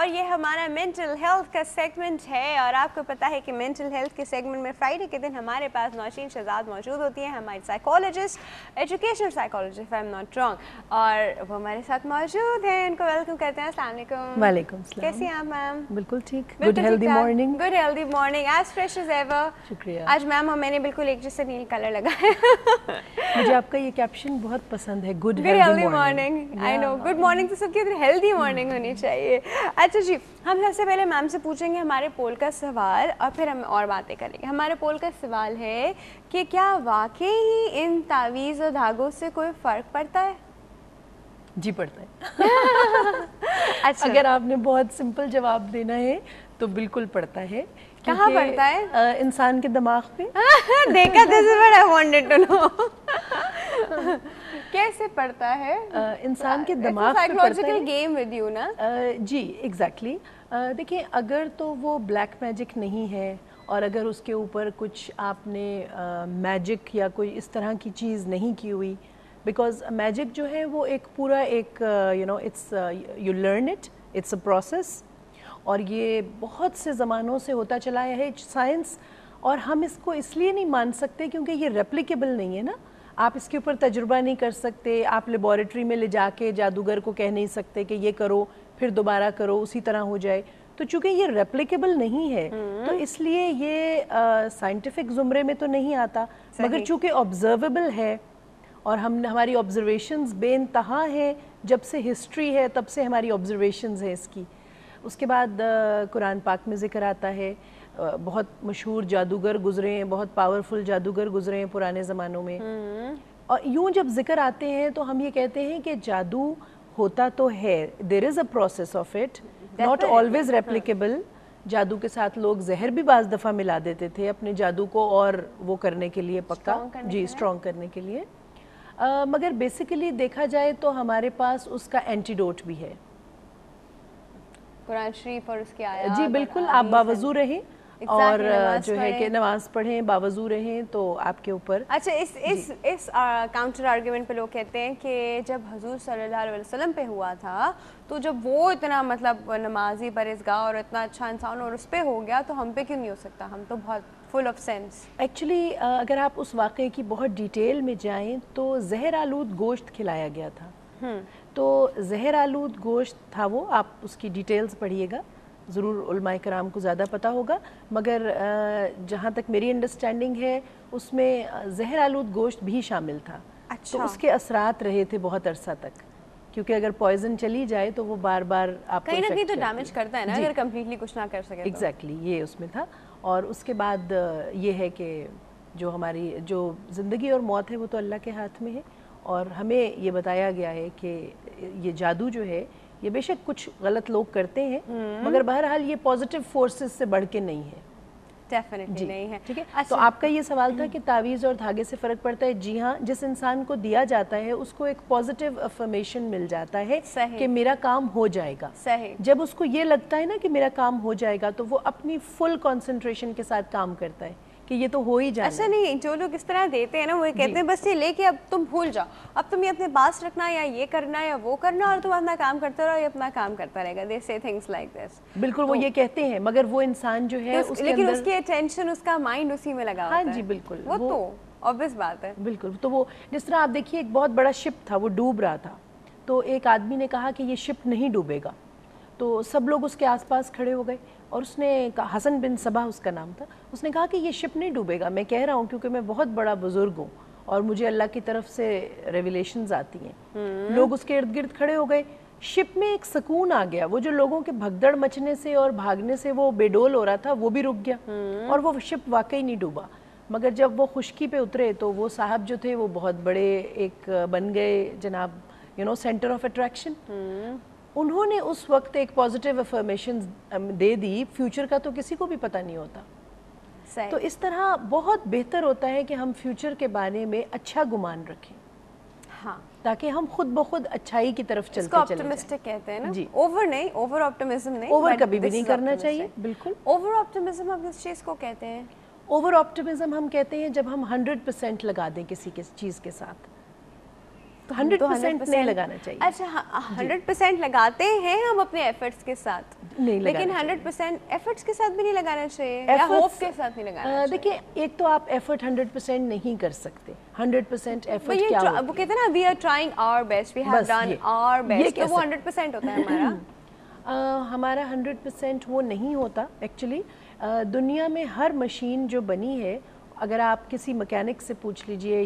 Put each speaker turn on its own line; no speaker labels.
ये हमारा mental health का सेगमेंट है और आपको पता है कि मेंटल हेल्थ के सेगमेंट में फ्राइडे के दिन हमारे पास नौशीन शहजाद मौजूद होती हैं, हमारी psychologist, educational psychologist if I am not wrong, और वो हमारे साथ मौजूद हैं। इनको वेलकम करते हैं। अस्सलाम वालेकुम।
वालेकुम सलाम।
कैसी हैं आप मैम?
बिल्कुल ठीक। Good healthy morning.
Good healthy morning, as fresh as ever.
शुक्रिया।
आज मैम और मैंने बिल्कुल एक जैसे नील कलर लगाया।
मुझे आपका ये कैप्शन बहुत पसंद है, good
healthy morning. I know, good morning तो सबकी हेल्दी मॉर्निंग होनी चाहिए। अच्छा जी, हम सबसे पहले मैम से पूछेंगे हमारे पोल का सवाल और फिर हम और बातें करेंगे। हमारे पोल का सवाल है कि क्या वाकई ही इन तावीज़ और धागों से कोई फ़र्क पड़ता है?
जी पड़ता है। अच्छा, अगर आपने बहुत सिंपल जवाब देना है तो बिल्कुल पड़ता है।
कहाँ पड़ता है?
इंसान के दिमाग पे।
देखा, this is what I wanted to know. कैसे पड़ता है?
इंसान के दिमाग पे पड़ता है।
साइकोलॉजिकल गेम विद यू ना?
जी एग्जैक्टली। देखिए, अगर तो वो ब्लैक मैजिक नहीं है और अगर उसके ऊपर कुछ आपने मैजिक या कोई इस तरह की चीज़ नहीं की हुई, बिकॉज मैजिक जो है वो एक पूरा एक you know it's you learn it, it's a process, और ये बहुत से ज़मानों से होता चला आया है साइंस, और हम इसको इसलिए नहीं मान सकते क्योंकि ये रेप्लिकेबल नहीं है ना। आप इसके ऊपर तजुर्बा नहीं कर सकते, आप लेबॉरेटरी में ले जाके जादूगर को कह नहीं सकते कि ये करो फिर दोबारा करो उसी तरह हो जाए। तो चूँकि ये रेप्लिकेबल नहीं है तो इसलिए ये साइंटिफिक ज़ुमरे में तो नहीं आता, मगर चूँकि ऑब्जर्वेबल है और हमारी ऑब्जर्वेशंस बेइंतहा हैं, जब से हिस्ट्री है तब से हमारी ऑब्जर्वेशंस हैं इसकी। उसके बाद कुरान पाक में ज़िक्र आता है, बहुत मशहूर जादूगर गुजरे हैं, बहुत पावरफुल जादूगर गुजरे हैं पुराने ज़मानों में, और यूँ जब ज़िक्र आते हैं तो हम ये कहते हैं कि जादू होता तो है, there is a process of it, not always replicable. जादू के साथ लोग जहर भी बाज़ दफ़ा मिला देते थे अपने जादू को और वो करने के लिए, पक्का जी स्ट्रॉन्ग करने के लिए। मगर बेसिकली देखा जाए तो हमारे पास उसका एंटीडोट भी है,
कुरान शरीफ और उसकी आयत।
जी बिल्कुल। आप बावजू रहें और जो है कि नमाज पढ़ें, बावजू रहें, तो आपके ऊपर।
अच्छा, इस काउंटर आर्ग्यूमेंट पे लोग कहते हैं कि जब हुजूर सल्लल्लाहु अलैहि वसल्लम पे हुआ था तो जब वो इतना मतलब नमाजी परहेज़गार और इतना अच्छा इंसान और उस पे हो गया तो हम पे क्यों नहीं हो सकता? हम तो बहुत फुल ऑफ सेंस।
एक्चुअली अगर आप उस वाक़े की बहुत डिटेल में जाएं तो जहर आलूद गोश्त खिलाया गया था। तो जहर आलूद गोश्त था वो, आप उसकी डिटेल्स पढ़िएगा, ज़रूर उलमाए कराम को ज़्यादा पता होगा, मगर जहाँ तक मेरी अंडरस्टैंडिंग है उसमें जहर आलूद गोश्त भी शामिल था। अच्छा। तो उसके असरात रहे थे बहुत अरसा तक, क्योंकि अगर पॉइजन चली जाए तो वो बार बार आपको
कहीं ना कहीं तो डैमेज करता है ना, अगर कम्प्लीटली कुछ ना कर सके।
एग्जैक्टली, ये उसमें था। और उसके बाद ये है कि जो हमारी जो ज़िंदगी और मौत है वो तो अल्लाह के हाथ में है, और हमें ये बताया गया है कि ये जादू जो है ये बेशक कुछ गलत लोग करते हैं, मगर बहरहाल ये पॉजिटिव फोर्सेस से बढ़ के नहीं है।
डेफिनेटली नहीं है।
ठीक है। अच्छा। तो आपका ये सवाल था कि तावीज़ और धागे से फ़र्क पड़ता है। जी हाँ, जिस इंसान को दिया जाता है उसको एक पॉजिटिव अफर्मेशन मिल जाता है कि मेरा काम हो जाएगा।
सही।
जब उसको ये लगता है ना कि मेरा काम हो जाएगा तो वो अपनी फुल कंसंट्रेशन के साथ काम करता है कि ये तो हो ही जाए।
अच्छा नहीं, जो लोग इस तरह देते हैं ना वो कहते हैं बस ये लेके अब तुम भूल जाओ, अब तुम ये अपने पास रखना या ये करना या वो करना और तुम अपना काम करते रहो, ये अपना काम करता रहेगा। दे से थिंग्स लाइक दिस।
बिल्कुल, वो ये कहते हैं, मगर वो इंसान जो है
लेकिन उसकी अटेंशन, उसका माइंड उसी में लगा होता है।
हाँ जी बिल्कुल,
वो तो ऑब्वियस बात है।
बिल्कुल। तो वो जिस तरह आप देखिए, एक बहुत बड़ा शिप था, वो डूब रहा था, तो एक आदमी ने कहा कि ये शिप नहीं डूबेगा, तो सब लोग उसके आसपास खड़े हो गए और उसने कहा, हसन बिन सबा उसका नाम था, उसने कहा कि ये शिप नहीं डूबेगा, मैं कह रहा हूँ क्योंकि मैं बहुत बड़ा बुजुर्ग हूँ और मुझे अल्लाह की तरफ से रेवलेशंस आती हैं। लोग उसके इर्द गिर्द खड़े हो गए, शिप में एक सुकून आ गया, वो जो लोगों के भगदड़ मचने से और भागने से वो बेडोल हो रहा था वो भी रुक गया और वो शिप वाकई नहीं डूबा। मगर जब वो खुश्की पे उतरे तो वो साहब जो थे वो बहुत बड़े एक बन गए जनाब, you know, centre of attraction. उन्होंने उस वक्त एक पॉजिटिव अफर्मेशन दे दी, फ्यूचर का तो किसी को भी पता नहीं होता। तो इस तरह बहुत बेहतर होता है कि हम फ्यूचर के बारे में अच्छा गुमान रखें,
हाँ,
ताकि हम खुद ब खुद अच्छाई की तरफ चलते चले जाएं।
ऑप्टिमिस्टिक कहते हैं ना
जी।
ओवर नहीं, ओवर ऑप्टिमिज्म नहीं,
ओवर कभी भी नहीं करना चाहिए। बिल्कुल।
ओवर ऑप्टिमिज्म हम किस चीज़ को कहते हैं?
ओवर ऑप्टिमिज्म हम कहते हैं जब हम 100% लगा दें किसी के चीज़ के साथ। 100% नहीं लगाना चाहिए।
अच्छा 100% लगाते हैं हम अपने एफर्ट्स के साथ,
नहीं
लेकिन 100% एफर्ट्स के साथ भी नहीं लगाना चाहिए या होप के साथ नहीं लगाना चाहिए।
देखिए एक तो आप एफर्ट 100% नहीं कर सकते, 100% एफर्ट क्या होती है?
वो कहते हैं ना we are trying our best, we have done our best, तो वो 100% होता है हमारा।
हमारा 100% वो नहीं होता एक्चुअली। दुनिया में हर मशीन जो बनी है, अगर आप किसी मैकेनिक से पूछ लीजिए